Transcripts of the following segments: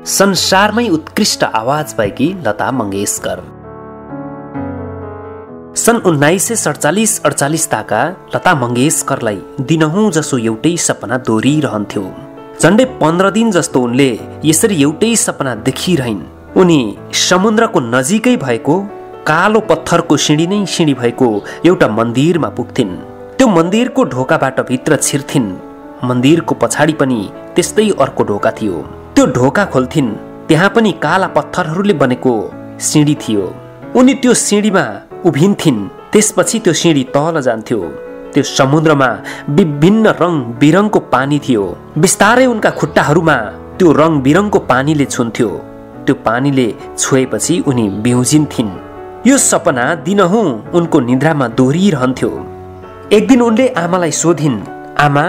संसारमै उत्कृष्ट आवाज भएकी लता मङ्गेशकर। सन् 1947-48 ताका लता मङ्गेशकरलाई दिनहुँ जसो एउटै सपना दोहोरिरहन्थ्यो। झन्डै 15 दिन जस्तो उनले यसरी एउटै सपना देखिरहन्। उनी समुद्रको नजिकै भएको कालो पत्थरको सिँढी नै सिँढी भएको एउटा मन्दिरमा पुग्थिन्। त्यो मन्दिरको ढोकाबाट भित्र छिर्थिन्। मन्दिरको पछाडि पनि त्यस्तै अर्को ढोका थियो। त्यो ढोका खोल्थिन्, त्यहाँ पनि काला पत्थरहरूले बनेको सिँढी थियो। उनी त्यो सिँढीमा उभिन्थिन्। त्यसपछि त्यो सिँढी तल जान्थ्यो। त्यो समुद्रमा विभिन्न रङ बिरङको पानी थियो। बिस्तारै उनका खुट्टाहरूमा त्यो रङ बिरङको पानीले छुन्थ्यो। त्यो पानीले छोएपछि उनी बिउजिन्थिन्। यो सपना दिनहुँ उनको निद्रामा दोहोरिरहन्थ्यो। एक दिन उनले आमालाई सोधिन्, आमा,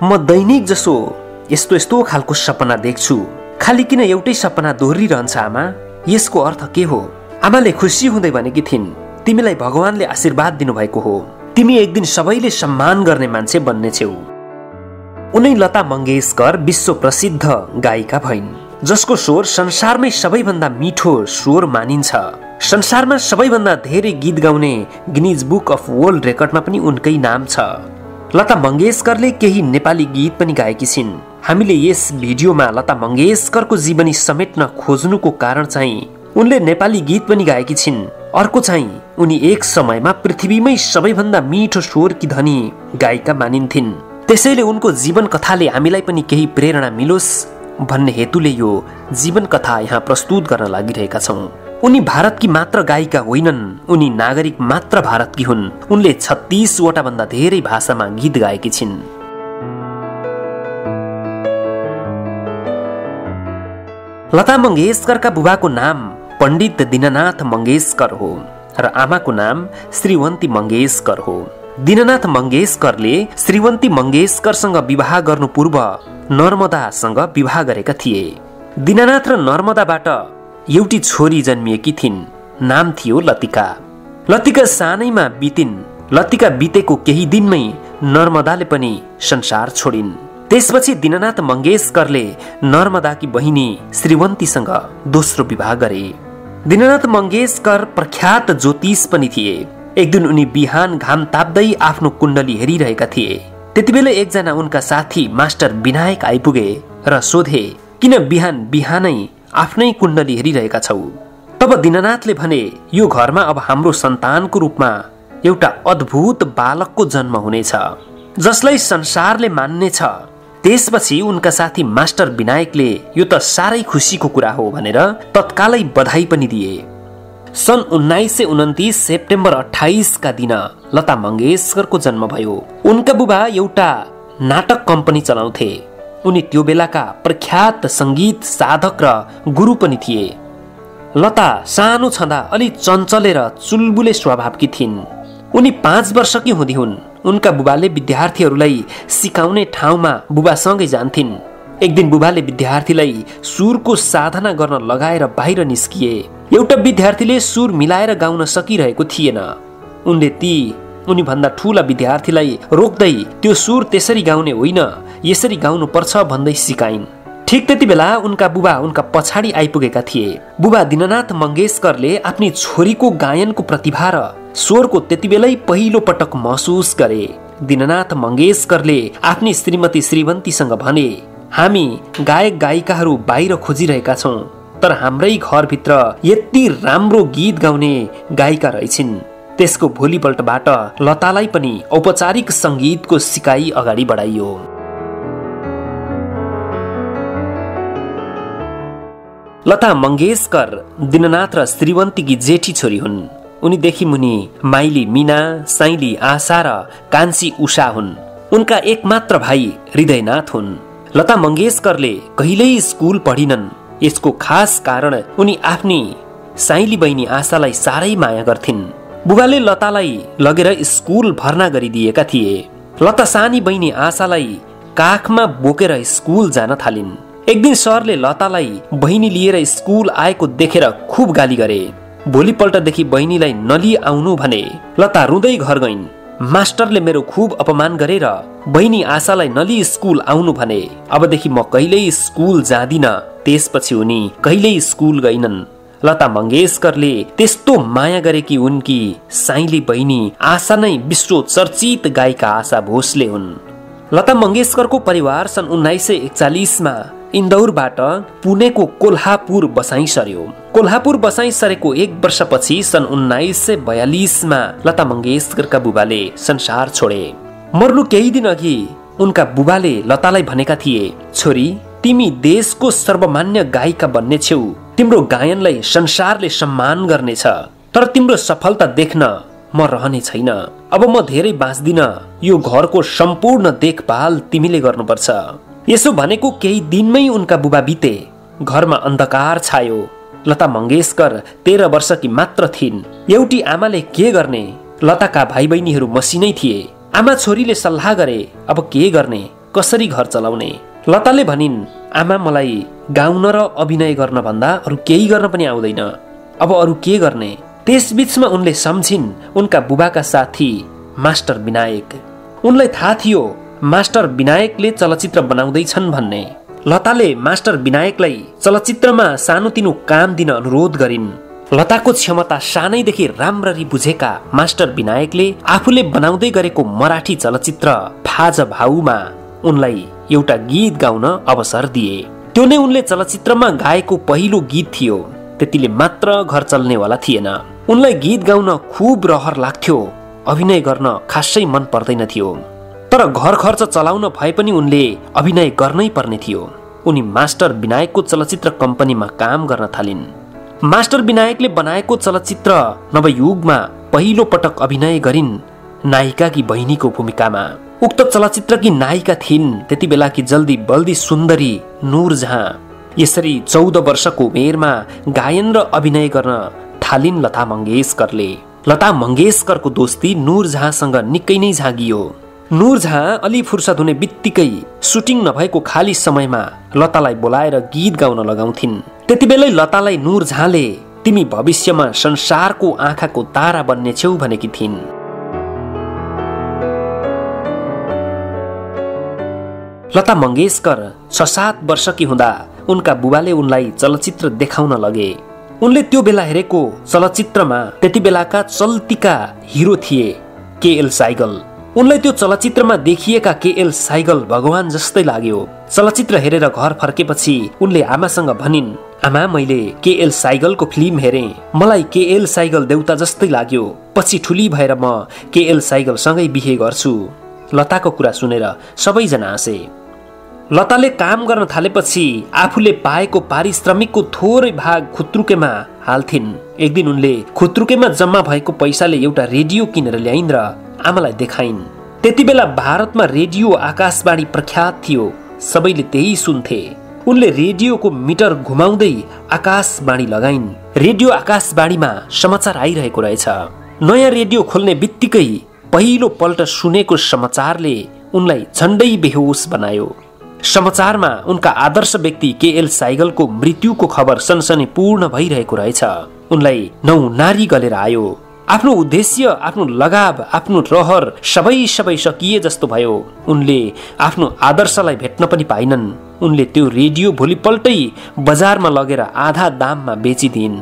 म दैनिक जसो यस्तो खालको सपना देख्छु, खाली किन एउटै सपना दोहोरिरहन्छ आमा? यसको अर्थ के हो? आमाले खुसी हुँदै भनेकी थिइन्, तिमीलाई भगवानले आशीर्वाद दिनुभएको हो। तिमी एक दिन सबैले सम्मान गर्ने मान्छे बन्नेछौ। उनै लता मङ्गेशकर विश्व प्रसिद्ध गायिका भइन्, जसको स्वर संसारमै सबैभन्दा मिठो स्वर मानिन्छ। संसारमा सबैभन्दा धेरै गीत गाउने गिनिज बुक अफ वर्ल्ड रेकर्डमा पनि उनकै नाम छ। लता मङ्गेशकरले केही नेपाली गीत पनि गाएकी छिन्। हामीले यस भिडियोमा लता मङ्गेशकरको जीवनी समेट्न खोज्नुको कारण चाहिँ उनले नेपाली गीत पनि गाएकी छिन्। अर्को चाहिँ उनी एक समयमा पृथ्वीमै सबैभन्दा मिठो स्वरकी धनी गायिका मानिन्थिन्। त्यसैले उनको जीवन कथाले हामीलाई पनि केही प्रेरणा मिलोस् भन्ने हेतुले यो जीवन कथा यहाँ प्रस्तुत गर्न लागिरहेका छौँ। उनी भारतकी मात्र गायिका होइनन्, उनी नागरिक मात्र भारतकी हुन्। उनले 36 वटा भन्दा धेरै भाषामा गीत गाएकी छिन्। लता मङ्गेशकरका बुबाको नाम पण्डित दीननाथ मङ्गेशकर हो र आमाको नाम श्रीवन्ती मङ्गेशकर हो। दीननाथ मङ्गेशकरले श्रीवन्ती मङ्गेशकरसँग विवाह गर्नु पूर्व नर्मदासँग विवाह गरेका थिए। दीननाथ र नर्मदाबाट एउटी छोरी जन्मिएकी थिइन्। नाम थियो लतिका। लतिका सानैमा बितिन्। लतिका बितेको केही दिनमै नर्मदाले पनि संसार छोडिन्। त्यसपछि दीननाथ मङ्गेशकरले नर्मदाकी बहिनी श्रीवन्तीसँग दोस्रो विवाह गरे। दीननाथ मङ्गेशकर प्रख्यात ज्योतिष पनि थिए। एक दिन उनी बिहान घाम ताप्दै आफ्नो कुण्डली हेरिरहेका थिए। त्यतिबेला एकजना उनका साथी मास्टर विनायक आइपुगे र सोधे, किन बिहान बिहानै आफ्नै कुण्डली हेरिरहेका छौ? तब दीननाथले भने, यो घरमा अब हाम्रो सन्तानको रूपमा एउटा अद्भुत बालकको जन्म हुनेछ, जसलाई संसारले मान्नेछ। त्यसपछि उनका साथी मास्टर विनायकले यो त साह्रै खुसीको कुरा हो भनेर तत्कालै बधाई पनि दिए। सन् 1929 सेप्टेम्बर 28 का दिन लता मङ्गेशकरको जन्म भयो। उनका बुबा एउटा नाटक कम्पनी चलाउँथे। उनी त्यो बेलाका प्रख्यात सङ्गीत साधक र गुरु पनि थिए। लता सानो छँदा अलि चञ्चले र चुलबुले स्वभावकी थिइन्। उनी 5 वर्षकी हुँदी हुन्। उनका बुबाले विद्यार्थीहरूलाई सिकाउने ठाउँमा बुबासँगै जान्थिन्। एक दिन बुबाले विद्यार्थीलाई सुरको साधना गर्न लगाएर बाहिर निस्किए। एउटा विद्यार्थीले सुर मिलाएर गाउन सकिरहेको थिएन। उनले उनी भन्दा ठूला विद्यार्थीलाई रोक्दै त्यो सुर त्यसरी गाउने होइन, यसरी गाउनु पर्छ भन्दै सिकाइन्। ठिक त्यति बेला उनका बुबा उनका पछाडि आइपुगेका थिए। बुबा दीननाथ मङ्गेशकरले आफ्नी छोरीको गायनको प्रतिभा र स्वरको त्यतिबेलै पहिलो पटक महसुस गरे। दीननाथ मङ्गेशकरले आफ्नी श्रीमती श्रीवन्तीसँग भने, हामी गायक गायिकाहरू बाहिर खोजिरहेका छौँ, तर हाम्रै घरभित्र यति राम्रो गीत गाउने गायिका रहेछिन्। त्यसको भोलिपल्टबाट लतालाई पनि औपचारिक सङ्गीतको सिकाइ अगाडि बढाइयो। लता मङ्गेशकर दीननाथ र श्रीवन्तीकी जेठी छोरी हुन्। उनीदेखि मुनि माइली मीना, साइली आशा र कान्छी उषा हुन्। उनका एकमात्र भाइ हृदयनाथ हुन्। लता मङ्गेशकरले कहिल्यै स्कुल पढिनन्। यसको खास कारण उनी आफ्नी साइली बहिनी आशालाई साह्रै माया गर्थिन्। बुबाले लतालाई लगेर स्कुल भर्ना गरिदिएका थिए। लता सानी बहिनी आशालाई काखमा बोकेर स्कुल जान थालिन्। एक दिन सरले लतालाई बहिनी लिएर स्कुल आएको देखेर खुब गाली गरे। भोलिपल्टदेखि बहिनीलाई नलिई आउनु भने। लता रुँदै घर गइन्। मास्टरले मेरो खूब अपमान गरेर बहिनी आशालाई नली स्कुल आउनु भने। अबदेखि म कहिल्यै स्कुल जाँदिन। त्यसपछि उनी कहिल्यै स्कुल गइनन्। लता मंगेशकरले त्यस्तो माया गरेकी उनकी साइली बहिनी आशा नै विश्व चर्चित गायिका आशा भोसले हुन्। लता मंगेशकरको परिवार सन् 1941 मा इन्दौरबाट पुणेको कोल्हापुर बसाई सर्यो। कोल्हापुर बसाई सरेको 1 वर्षपछि सन् 1942 मा लता मंगेशकरका बुबाले संसार छोडे। मर्नु केही दिन अघि उनका बुबाले लतालाई भनेका थिए, छोरी तिमी देशको सर्वमान्य गायिका बन्ने छेउ। तिम्रो गायनलाई संसारले सम्मान गर्नेछ। तर तिम्रो सफलता देख्न म रहने छैन। अब म धेरै बाँच्दिन। यो घरको सम्पूर्ण देखभाल तिमीले गर्नुपर्छ। यसो भनेको केही दिनमै उनका बुबा बिते। घरमा अन्धकार छायो। लता मंगेशकर 13 वर्षकी मात्र थिइन्। एउटी आमाले के गर्ने? लताका भाइ बहिनीहरू मसिनै थिए। आमा छोरीले सल्लाह गरे, अब के गर्ने, कसरी घर चलाउने? लताले भनिन्, आमा मलाई गाउन र अभिनय गर्न भन्दा अरू केही गर्न पनि आउँदैन। अब अरू के गर्ने? त्यसबीचमा उनले सम्झिन् उनका बुबाका साथी मास्टर विनायक। उनलाई थाहा थियो मास्टर विनायकले चलचित्र बनाउँदैछन् भन्ने। लताले मास्टर विनायकलाई चलचित्रमा सानोतिनो काम दिन अनुरोध गरिन्। लताको क्षमता सानैदेखि राम्ररी बुझेका मास्टर विनायकले आफूले बनाउँदै गरेको मराठी चलचित्र फाज भाउमा उनलाई एउटा गीत गाउन अवसर दिए। त्यो नै उनले चलचित्रमा गाएको पहिलो गीत थियो। त्यतिले मात्र घर चल्नेवाला थिएन। उनलाई गीत गाउन खुब रहर लाग्थ्यो। अभिनय गर्न खासै मन पर्दैन थियो। तर घर खर्च चलाउन भए पनि उनले अभिनय गर्नै पर्ने थियो। उनी मास्टर विनायकको चलचित्र कम्पनीमा काम गर्न थालिन्। मास्टर विनायकले बनाएको चलचित्र नवयुगमा पहिलो पटक अभिनय गरिन् नायिकाकी बहिनीको भूमिकामा। उक्त चलचित्रकी नायिका थिइन् त्यति बेलाकी जल्दी बल्दी सुन्दरी नूरजहाँ। यसरी 14 वर्षको उमेरमा गायन र अभिनय गर्न थालिन् लता मंगेशकरले। लता मंगेशकरको दोस्ती नूरजहाँसँग निकै नै झाँगियो। नूरजहाँ अलि फुर्सद हुने बित्तिकै सुटिङ नभएको खाली समयमा लतालाई बोलाएर गीत गाउन लगाउँथिन्। त्यतिबेलै लतालाई नूरजहाँले तिमी भविष्यमा संसारको आँखाको तारा बन्ने छेउ भनेकी थिइन्। लता मंगेशकर 6-7 वर्षकी हुँदा उनका बुबाले उनलाई चलचित्र देखाउन लगे। उनले त्यो बेला हेरेको चलचित्रमा त्यति बेलाका चल्तीका हिरो थिए केएल साइगल। उनलाई त्यो चलचित्रमा देखिएका केएल साइगल भगवान जस्तै लाग्यो। चलचित्र हेरेर घर फर्केपछि उनले आमासँग भनिन्, आमा मैले केएल साइगलको फिल्म हेरेँ। मलाई केएल साइगल देउता जस्तै लाग्यो। पछि ठुली भएर म केएल साइगलसँगै बिहे गर्छु। लताको कुरा सुनेर सबैजना हाँसे। लताले काम गर्न थालेपछि आफूले पाएको पारिश्रमिकको थोरै भाग खुत्रुकेमा हाल्थिन्। एक दिन उनले खुत्रुकेमा जम्मा भएको पैसाले एउटा रेडियो किनेर ल्याइन् र आमालाई देखाइन्। त्यति बेला भारतमा रेडियो आकाशवाणी प्रख्यात थियो। सबैले त्यही सुन्थे। उनले रेडियोको मिटर घुमाउँदै आकाशवाणी लगाइन्। रेडियो आकाशवाणीमा समाचार आइरहेको रहेछ। नयाँ रेडियो खोल्ने बित्तिकै पहिलो पल्ट सुनेको समाचारले उनलाई झन्डै बेहोस बनायो। समाचारमा उनका आदर्श व्यक्ति केएल साइगलको मृत्युको खबर सनसनीपूर्ण भइरहेको रहेछ। उनलाई 9 नारी गलेर आयो। आफ्नो उद्देश्य, आफ्नो लगाव, आफ्नो रहर सबै सकिए जस्तो भयो। उनले आफ्नो आदर्शलाई भेट्न पनि पाइनन्। उनले त्यो रेडियो भोलिपल्टै बजारमा लगेर आधा दाममा बेचिदिन्।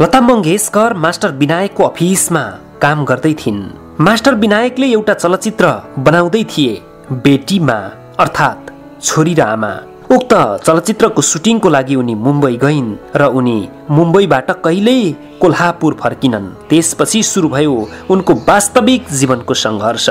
लता मंगेशकर मास्टर विनायकको अफिसमा काम गर्दै थिइन्। मास्टर विनायकले एउटा चलचित्र बनाउँदै थिए, बेटीमा अर्थात् छोरी र आमा। उक्त चलचित्रको सुटिङको लागि उनी मुम्बई गइन् र उनी मुम्बईबाट कहिल्यै कोल्हापुर फर्किनन्। त्यसपछि सुरु भयो उनको वास्तविक जीवनको सङ्घर्ष।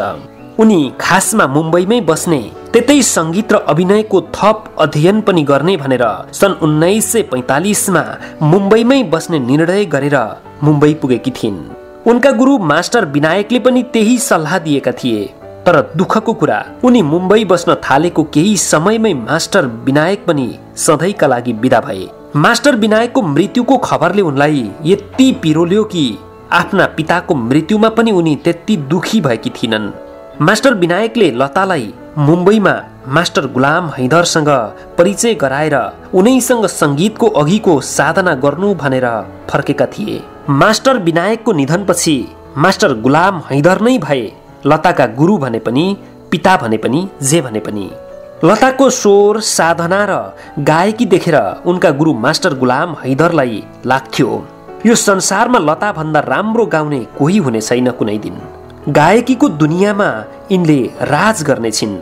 उनी खासमा मुम्बईमै बस्ने, त्यतै सङ्गीत र अभिनयको थप अध्ययन पनि गर्ने भनेर सन् 1945 मा मुम्बईमै बस्ने निर्णय गरेर मुम्बई पुगेकी थिइन्। उनका गुरु मास्टर विनायकले पनि त्यही सल्लाह दिएका थिए। तर दुःखको कुरा, उनी मुम्बई बस्न थालेको केही समयमै मास्टर विनायक पनि सधैँका लागि बिदा भए। मास्टर विनायकको मृत्युको खबरले उनलाई यति पिरोल्यो कि आफ्ना पिताको मृत्युमा पनि उनी त्यति दुखी भएकी थिइनन्। मास्टर विनायकले लतालाई मुम्बईमा मास्टर गुलाम हैदरसँग परिचय गराएर उनैसँग संगीतको अघिको साधना गर्नु भनेर फर्केका थिए। मास्टर विनायकको निधनपछि मास्टर गुलाम हैदर नै भए लताका गुरु भने पनि, पिता भने पनि, जे भने पनि। लताको स्वर, साधना र गायकी देखेर उनका गुरु मास्टर गुलाम हैदरलाई लाग्थ्यो यो संसारमा लता भन्दा राम्रो गाउने कोही हुने छैन कुनै दिन। गायकीको दुनियाँमा यिनले राज गर्नेछिन्।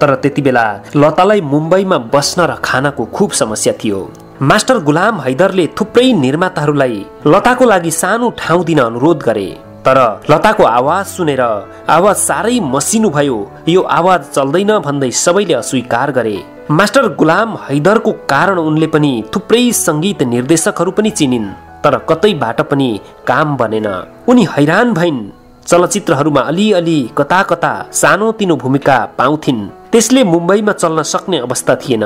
तर त्यतिबेला लतालाई मुम्बईमा बस्न र खानको खूब समस्या थियो। मास्टर गुलाम हैदरले थुप्रै निर्माताहरूलाई लताको लागि सानो ठाउँ दिन अनुरोध गरे। तर लताको आवाज सुनेर आवाज साह्रै मसिनो भयो, यो आवाज चल्दैन भन्दै सबैले अस्वीकार गरे। मास्टर गुलाम हैदरको कारण उनले पनि थुप्रै संगीत निर्देशकहरू पनि चिनिन्, तर कतैबाट पनि काम बनेन। उनी हैरान भइन्। चलचित्रहरूमा अलिअलि कता कता सानोतिनो भूमिका पाउँथिन्, त्यसले मुम्बईमा चल्न सक्ने अवस्था थिएन।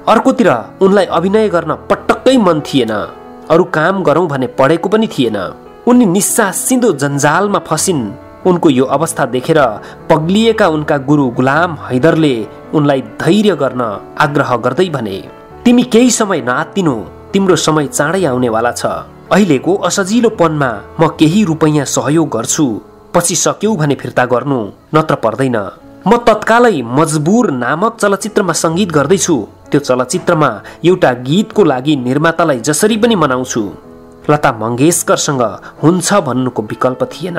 अर्कोतिर उनलाई अभिनय गर्न पटक्कै मन थिएन, अरू काम गरौं भने पढेको पनि थिएन। उनी निस्सासिन्दो जन्जालमा फसिन्। उनको यो अवस्था देखेर पग्लिएका उनका गुरु गुलाम हैदरले उनलाई धैर्य गर्न आग्रह गर्दै भने, तिमी केही समय नआत्तिनु, तिम्रो समय चाँडै आउनेवाला छ। अहिलेको असजिलोपनमा म केही रुपैयाँ सहयोग गर्छु, पछि सक्यौ भने फिर्ता गर्नु, नत्र पर्दैन। म तत्कालै मजबुर नामक चलचित्रमा संगीत गर्दैछु। त्यो चलचित्रमा एउटा गीतको लागि निर्मातालाई जसरी पनि मनाउँछु। लता मंगेशकरसँग हुन्छ भन्नुको विकल्प थिएन।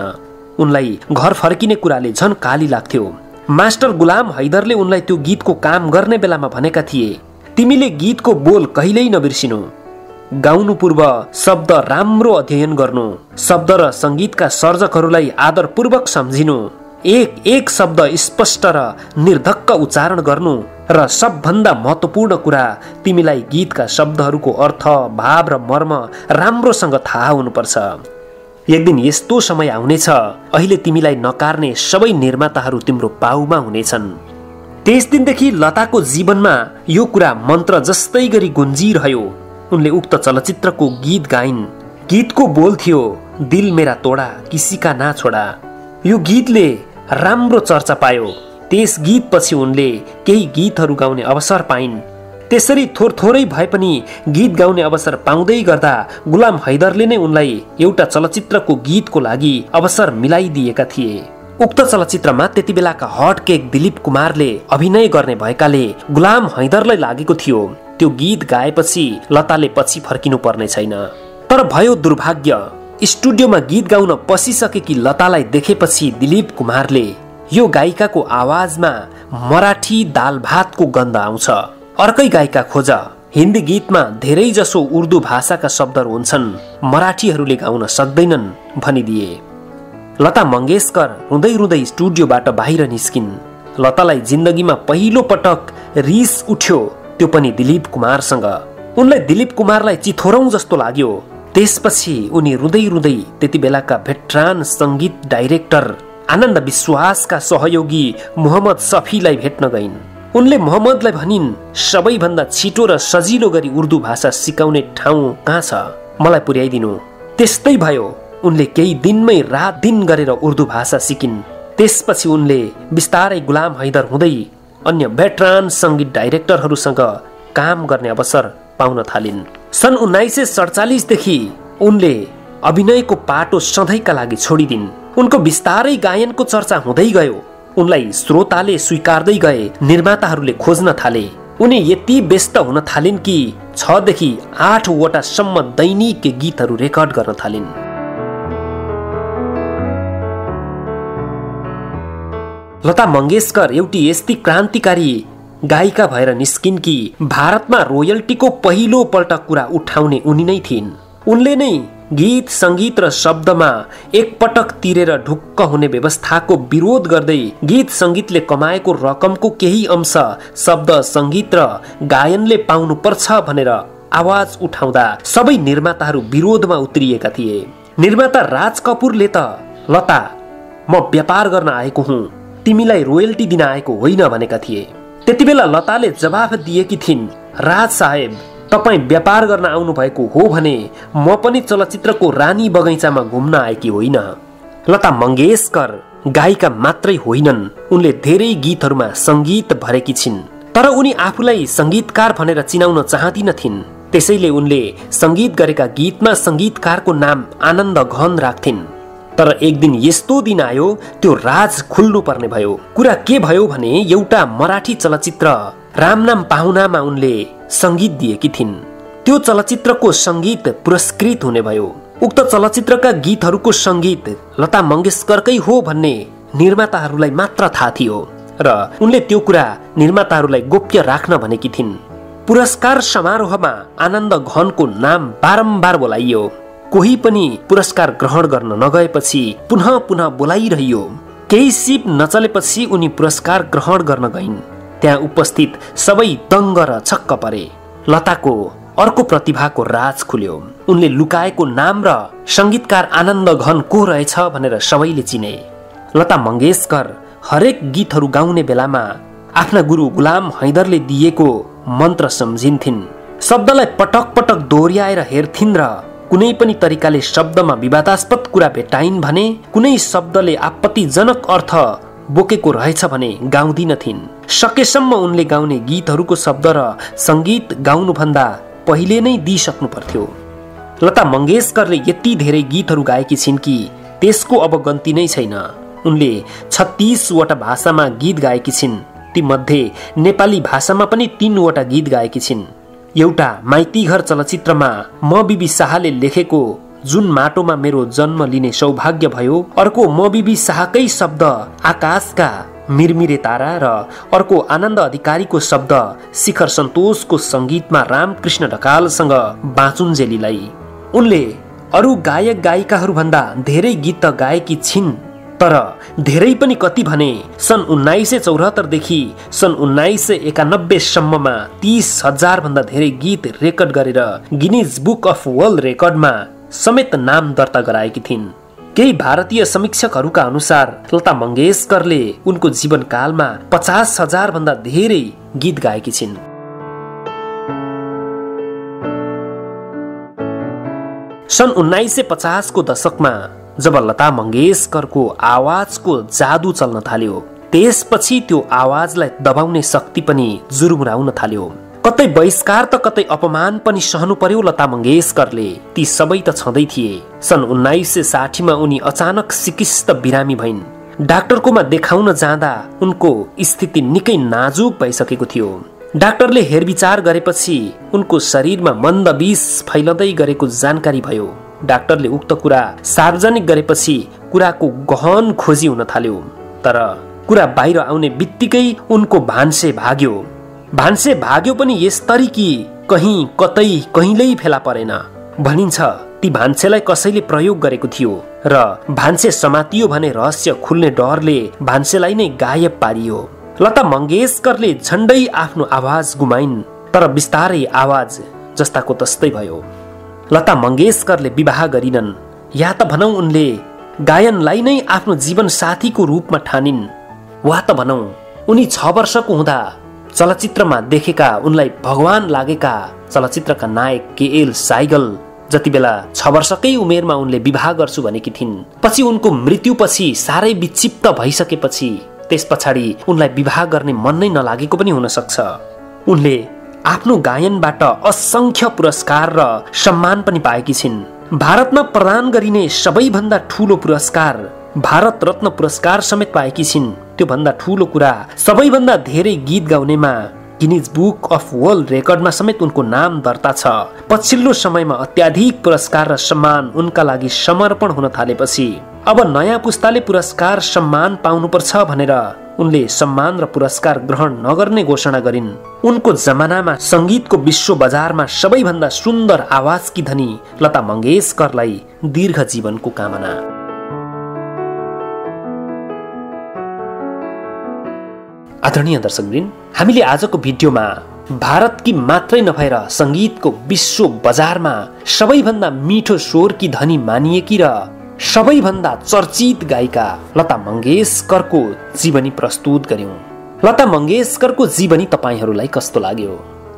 उनलाई घर फर्किने कुराले झन काली लाग्थ्यो। मास्टर गुलाम हैदरले उनलाई त्यो गीतको काम गर्ने बेलामा भनेका थिए, तिमीले गीतको बोल कहिल्यै नबिर्सिनु, गाउनु पूर्व शब्द राम्रो अध्ययन गर्नु, शब्द र संगीतका सर्जकहरूलाई आदरपूर्वक सम्झिनु, एक एक शब्द स्पष्ट र निर्धक्क उच्चारण गर्नु, र सबभन्दा महत्त्वपूर्ण कुरा तिमीलाई गीतका शब्दहरूको अर्थ, भाव र मर्म राम्रोसँग थाहा हुनुपर्छ। एक दिन यस्तो समय आउनेछ अहिले तिमीलाई नकार्ने सबै निर्माताहरू तिम्रो पाउमा हुनेछन्। त्यस दिनदेखि लताको जीवनमा यो कुरा मन्त्र जस्तै गरी गुन्जिरह्यो। उनले उक्त चलचित्रको गीत गाइन्। गीतको बोल थियो, दिल मेरा तोडा किसी का ना छोडा। यो गीतले राम्रो चर्चा पायो। त्यस गीतपछि उनले केही गीतहरू गाउने अवसर पाइन्। त्यसरी थोरै भए पनि गीत गाउने अवसर पाउँदै गर्दा गुलाम हैदरले नै उनलाई एउटा चलचित्रको गीतको लागि अवसर मिलाइदिएका थिए। उक्त चलचित्रमा त्यतिबेलाका हट केक दिलीप कुमारले अभिनय गर्ने भएकाले गुलाम हैदरलाई लागेको थियो त्यो गीत गाएपछि लताले पछि फर्किनु पर्ने छैन। तर भयो दुर्भाग्य, स्टुडियोमा गीत गाउन पसिसकेकी लतालाई देखेपछि दिलीप कुमारले यो गायिकाको आवाजमा मराठी दाल भातको गन्ध आउँछ, अर्कै गायिका खोज। हिन्दी गीतमा धेरै जसो उर्दू भाषाका शब्दहरू हुन्छन्, मराठीहरूले गाउन सक्दैनन् भनिदिए। लता मंगेशकर रुँदै रुँदै स्टुडियोबाट बाहिर निस्किन्। लतालाई जिन्दगीमा पहिलो पटक रिस उठ्यो, त्यो पनि दिलीप कुमारसँग। उनलाई दिलीप कुमारलाई चिथोरौं जस्तो लाग्यो। त्यसपछि उनी रुँदै रुँदै त्यतिबेलाका भेटरान संगीत डाइरेक्टर आनन्द विश्वासका सहयोगी मोहम्मद सफीलाई भेट्न गइन्। उनले मोहम्मदलाई भनिन्, सबैभन्दा छिटो र सजिलो गरी उर्दू भाषा सिकाउने ठाउँ कहाँ छ, मलाई पुर्याइदिनु। त्यस्तै भयो। उनले केही दिनमै रात दिन गरेर उर्दू भाषा सिकिन्। त्यसपछि उनले बिस्तारै गुलाम हैदर हुँदै अन्य भेटरान संगीत डाइरेक्टरहरूसँग काम गर्ने अवसर पाउन थालिन्। सन् 1947 देखि उनले अभिनयको पाटो सधैँका लागि छोडिदिन्। उनको बिस्तारै गायनको चर्चा हुँदै गयो। उनलाई श्रोताले स्वीकार्दै गए, निर्माताहरूले खोज्न थाले। उनी यति व्यस्त हुन थालिन् कि 6 देखि 8 वटा सम्म दैनिक गीतहरू रेकर्ड गर्न थालिन्। लता मंगेशकर एउटी यस्ती क्रान्तिकारी गायिका भएर निस्किन् कि भारतमा रोयल्टीको पहिलो पल्ट कुरा उठाउने उनी नै थिइन्। उनले नै गीत संगीत र शब्दमा एकपटक तिरेर ढुक्क हुने व्यवस्थाको विरोध गर्दै गीत संगीतले कमाएको रकमको केही अंश शब्द संगीत र गायनले पाउनुपर्छ भनेर आवाज उठाउँदा सबै निर्माताहरू विरोधमा उत्रिएका थिए। निर्माता राज कपूरले त लता, म व्यापार गर्न आएको हुँ, तिमीलाई रोयल्टी दिन आएको होइन भनेका थिए। त्यतिबेला लताले जवाफ दिएकी थिइन्, राज साहेब, तपाईँ व्यापार गर्न आउनु भएको हो भने म पनि चलचित्रको रानी बगैँचामा घुम्न आएकी होइन। लता मंगेशकर गायिका मात्रै होइनन्, उनले धेरै गीतहरूमा सङ्गीत भरेकी छिन्। तर उनी आफूलाई सङ्गीतकार भनेर चिनाउन चाहदिनथिन्। त्यसैले उनले सङ्गीत गरेका गीतमा सङ्गीतकारको नाम आनन्द घन राख्थिन्। तर एक दिन यस्तो दिन आयो, त्यो राज खुल्नु पर्ने भयो। कुरा के भयो भने एउटा मराठी चलचित्र रामनाम पाहुनामा उनले सङ्गीत दिएकी थिइन्। त्यो चलचित्रको सङ्गीत पुरस्कृत हुने भयो। उक्त चलचित्रका गीतहरूको सङ्गीत लता मङ्गेशकरकै हो भन्ने निर्माताहरूलाई मात्र थाहा थियो र उनले त्यो कुरा निर्माताहरूलाई गोप्य राख्न भनेकी थिइन्। पुरस्कार समारोहमा आनन्द घनको नाम बारम्बार बोलाइयो। कोही पनि पुरस्कार ग्रहण गर्न नगएपछि पुनः पुनः बोलाइरहियो। केही सिप नचलेपछि उनी पुरस्कार ग्रहण गर्न गइन्। त्यहाँ उपस्थित सबै दङ्ग र छक्क परे। लताको अर्को प्रतिभाको राज खुल्यो। उनले लुकाएको नाम र सङ्गीतकार आनन्द घन को रहेछ भनेर सबैले चिने। लता मङ्गेशकर हरेक गीतहरू गाउने बेलामा आफ्ना गुरु गुलाम हैदरले दिएको मन्त्र सम्झिन्थिन्। शब्दलाई पटक पटक दोहोर्याएर हेर्थिन् र कुनै पनि तरिकाले शब्दमा विवादास्पद कुरा भेटाइन् भने, कुनै शब्दले आपत्तिजनक अर्थ बोकेको रहेछ भने गाउँदिनथिन्। सकेसम्म उनले गाउने गीतहरूको शब्द र सङ्गीत गाउनुभन्दा पहिले नै दिइसक्नु पर्थ्यो। लता मङ्गेशकरले यति धेरै गीतहरू गाएकी छिन् कि त्यसको अब गन्ती नै छैन। उनले 36 वटा भाषामा गीत गाएकी छिन्। ती मध्ये नेपाली भाषामा पनि 3 वटा गीत गाएकी छिन्। एउटा माइतीघर चलचित्रमा म बिबी शाहले लेखेको जुन माटोमा मेरो जन्म लिने सौभाग्य भयो, अर्को म बिबी शाहकै शब्द आकाशका मिरमिरे तारा र अर्को आनन्द अधिकारीको शब्द शिखर सन्तोषको सङ्गीतमा रामकृष्ण ढकालसँग बाँचुन्जेलीलाई। उनले अरू गायक गायिकाहरूभन्दा धेरै गीत त गाएकी छिन्, तर धेरै पनि कति भने सन् 1974 देखि सन् 1991 सम्ममा 30,000 भन्दा धेरै गीत रेकर्ड गरेर गिनिज बुक अफ वर्ल्ड रेकर्डमा समेत नाम दर्ता गराएकी थिइन्। केही भारतीय समीक्षकहरूका अनुसार लता मङ्गेशकरले उनको जीवनकालमा 50,000 भन्दा धेरै गीत गाएकी छिन्। सन् 1950 को दशकमा जब लता मङ्गेशकरको आवाजको जादु चल्न थाल्यो, त्यसपछि त्यो आवाजलाई दबाउने शक्ति पनि जुरुमुराउन थाल्यो। कतै बहिष्कार त कतै अपमान पनि सहनु पर्यो लता मङ्गेशकरले। ती सबै त छँदै थिए। सन् 1960 मा उनी अचानक सिकिस्त बिरामी भइन्। डाक्टरकोमा देखाउन जाँदा उनको स्थिति निकै नाजुक भइसकेको थियो। डाक्टरले हेरविचार गरेपछि उनको शरीरमा मन्द विष फैलदै गरेको जानकारी भयो। डाक्टरले उक्त कुरा सार्वजनिक गरेपछि कुराको गहन खोजी हुन थाल्यो। तर कुरा बाहिर आउने बित्तिकै उनको भान्से भाग्यो। भान्से भाग्यो पनि यसरी कि कहीँ कतै कहिल्यै फेला परेन। भनिन्छ ती भान्सेलाई कसैले प्रयोग गरेको थियो र भान्से समातियो भने रहस्य खुल्ने डरले भान्सेलाई नै गायब पारियो। लता मङ्गेशकरले झन्डै आफ्नो आवाज गुमाइन्, तर बिस्तारै आवाज जस्ताको तस्तै भयो। लता मङ्गेशकरले विवाह गरिनन्, या त भनौँ उनले गायनलाई नै आफ्नो जीवन साथीको रूपमा ठानिन्, वा त भनौँ उनी 6 वर्षको हुँदा चलचित्रमा देखेका उनलाई भगवान लागेका चलचित्रका नायक केएल साइगल जति बेला 6 वर्षकै उमेरमा उनले विवाह गर्छु भनेकी थिइन्। पछि उनको मृत्युपछि साह्रै विक्षिप्त भइसकेपछि त्यस पछाडि उनलाई विवाह गर्ने मन नै नलागेको पनि हुन सक्छ। उनले आफ्नो गायनबाट असंख्य पुरस्कार र सम्मान पनि पाएकी छिन्। भारतमा प्रदान गरिने सबैभन्दा ठूलो पुरस्कार भारत रत्न पुरस्कार समेत पाएकी छिन्। त्यो भन्दा ठूलो कुरा, सबैभन्दा धेरै गीत गाउनेमा गिनिज बुक अफ वर्ल्ड रेकर्डमा समेत उनको नाम दर्ता छ। पछिल्लो समयमा अत्याधिक पुरस्कार र सम्मान उनका लागि समर्पण हुन थालेपछि अब नयाँ पुस्ताले पुरस्कार सम्मान पाउनुपर्छ भनेर उनले सम्मान र पुरस्कार ग्रहण नगर्ने घोषणा गरिन्। उनको जमानामा संगीतको विश्व बजारमा सबैभन्दा सुन्दर आवाजकी धनी लता मङ्गेशकरलाई दीर्घ जीवनको कामना। आदरणीय दर्शकवृन्द, हामीले आजको भिडियोमा भारतकी मात्रै नभएर संगीतको विश्व बजारमा सबैभन्दा मिठो स्वरकी धनी मानिएकी र सबैभन्दा चर्चित गायिका लता मङ्गेशकरको जीवनी प्रस्तुत गर्यौं। लता मङ्गेशकरको जीवनी तपाईहरूलाई कस्तो लाग्यो?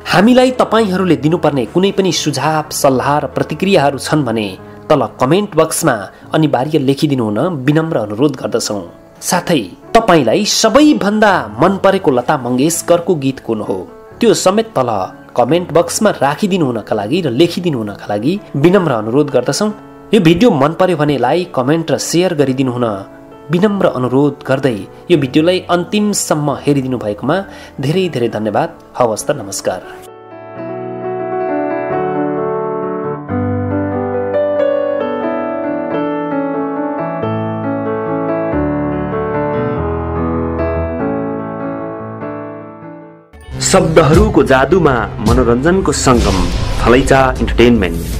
हामीलाई तपाईहरूले दिनुपर्ने कुनै पनि सुझाव, सल्लाह र प्रतिक्रियाहरू छन् भने तल कमेन्ट बक्समा अनिवार्य लेखिदिनु हुन विनम्र अनुरोध गर्दछौं। साथै तपाईलाई सबैभन्दा मन परेको लता मंगेशकरको गीत कुन हो त्यो समेत तल कमेन्ट बक्समा राखिदिनु हुनका लागि र लेखिदिनु हुनका लागि विनम्र अनुरोध गर्दछौं। यो भिडियो मन पर्यो भने लाइक, कमेन्ट र शेयर गरिदिनु हुन विनम्र अनुरोध गर्दै यो भिडियोलाई अन्तिमसम्म हेरिदिनु भएकोमा धेरै धेरै धन्यवाद। हवस् त, नमस्कार। शब्दहरूको जादुमा मनोरञ्जनको संगम, थलैचा इन्टरटेनमेन्ट।